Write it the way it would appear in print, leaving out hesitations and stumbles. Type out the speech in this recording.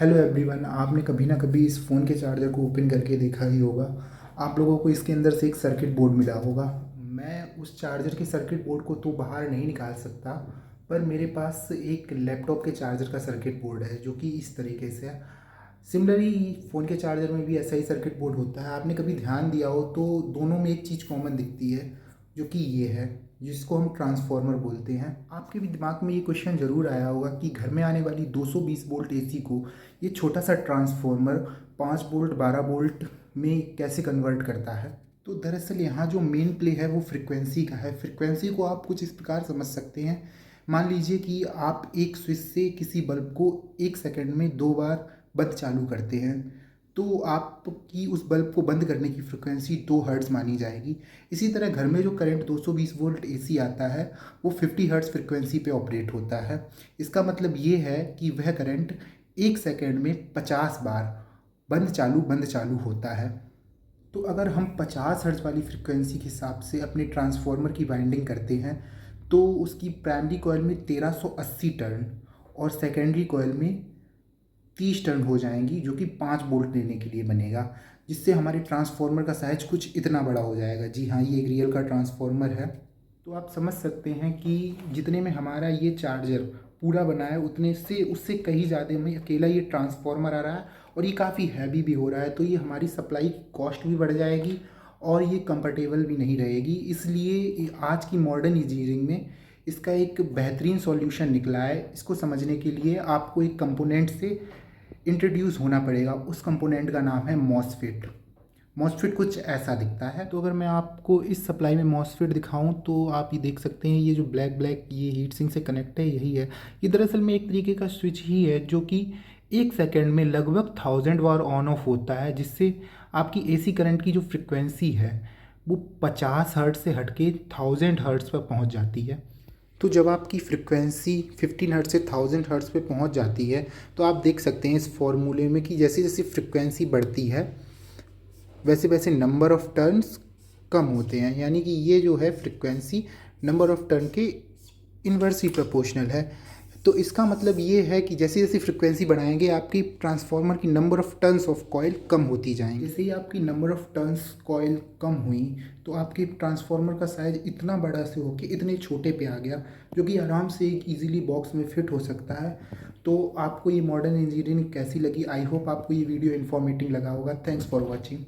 Hello everyone, आपने कभी ना कभी इस फ़ोन के चार्जर को ओपन करके देखा ही होगा। आप लोगों को इसके अंदर से एक सर्किट बोर्ड मिला होगा। मैं उस चार्जर के सर्किट बोर्ड को तो बाहर नहीं निकाल सकता, पर मेरे पास एक लैपटॉप के चार्जर का सर्किट बोर्ड है जो कि इस तरीके से है। सिमिलरली फ़ोन के चार्जर में भी ऐसा ही सर्किट बोर्ड होता है। आपने कभी ध्यान दिया हो तो दोनों में एक चीज़ कॉमन दिखती है, जो कि ये है, जिसको हम ट्रांसफार्मर बोलते हैं। आपके भी दिमाग में ये क्वेश्चन ज़रूर आया होगा कि घर में आने वाली 220 वोल्ट एसी को ये छोटा सा ट्रांसफार्मर 5 वोल्ट 12 वोल्ट में कैसे कन्वर्ट करता है। तो दरअसल यहाँ जो मेन प्ले है वो फ्रिक्वेंसी का है। फ्रिक्वेंसी को आप कुछ इस प्रकार समझ सकते हैं। मान लीजिए कि आप एक स्विच से किसी बल्ब को 1 सेकंड में 2 बार बंद चालू करते हैं, तो आपकी उस बल्ब को बंद करने की फ्रिक्वेंसी 2 हर्ट्ज़ मानी जाएगी। इसी तरह घर में जो करंट 220 वोल्ट एसी आता है वो 50 हर्ट्ज़ फ्रिक्वेंसी पे ऑपरेट होता है। इसका मतलब ये है कि वह करंट 1 सेकंड में 50 बार बंद चालू होता है। तो अगर हम 50 हर्ट्ज़ वाली फ्रिक्वेंसी के हिसाब से अपने ट्रांसफार्मर की वाइंडिंग करते हैं तो उसकी प्राइमरी कॉइल में 1380 टर्न और सेकेंडरी कॉइल में 30 टर्न हो जाएंगी, जो कि 5 वोल्ट देने के लिए बनेगा, जिससे हमारे ट्रांसफार्मर का साइज कुछ इतना बड़ा हो जाएगा। जी हाँ, ये एक रियल का ट्रांसफार्मर है। तो आप समझ सकते हैं कि जितने में हमारा ये चार्जर पूरा बना है उतने से उससे कहीं ज़्यादा में अकेला ये ट्रांसफार्मर आ रहा है, और ये काफ़ी हैवी भी हो रहा है। तो ये हमारी सप्लाई की कॉस्ट भी बढ़ जाएगी और ये कंफर्टेबल भी नहीं रहेगी। इसलिए आज की मॉडर्न इंजीनियरिंग में इसका एक बेहतरीन सॉल्यूशन निकला है। इसको समझने के लिए आपको एक कंपोनेंट से इंट्रोड्यूस होना पड़ेगा। उस कंपोनेंट का नाम है मॉसफेट। मॉसफेट कुछ ऐसा दिखता है। तो अगर मैं आपको इस सप्लाई में मॉसफेट दिखाऊं तो आप ये देख सकते हैं, ये जो ब्लैक ब्लैक ये हीट सिंक से कनेक्ट है, यही है। ये दरअसल में एक तरीके का स्विच ही है जो कि 1 सेकंड में लगभग 1000 बार ऑन ऑफ होता है, जिससे आपकी एसी करंट की जो फ्रिक्वेंसी है वो 50 हर्ट्ज से हटके 1000 हर्ट्ज पर पहुंच जाती है। तो जब आपकी फ्रिक्वेंसी 15 हर्ट्ज से 1000 हर्ट्ज पे पहुंच जाती है तो आप देख सकते हैं इस फॉर्मूले में कि जैसे जैसे फ्रिक्वेंसी बढ़ती है वैसे वैसे नंबर ऑफ टर्न्स कम होते हैं। यानी कि ये जो है फ्रिक्वेंसी नंबर ऑफ टर्न के इन्वर्सली प्रोपोर्शनल है। तो इसका मतलब ये है कि जैसे जैसे फ्रिक्वेंसी बढ़ाएंगे आपकी ट्रांसफार्मर की number of turns of coil कम होती जाएंगी। जैसे ही आपकी नंबर ऑफ टर्न्स कॉइल कम हुई तो आपके ट्रांसफार्मर का साइज इतना बड़ा से होके इतने छोटे पे आ गया, जो कि आराम से एक इजीली बॉक्स में फिट हो सकता है। तो आपको ये मॉडर्न इंजीनियरिंग कैसी लगी? आई होप आपको ये वीडियो इन्फॉर्मेटिव लगा होगा। Thanks for watching.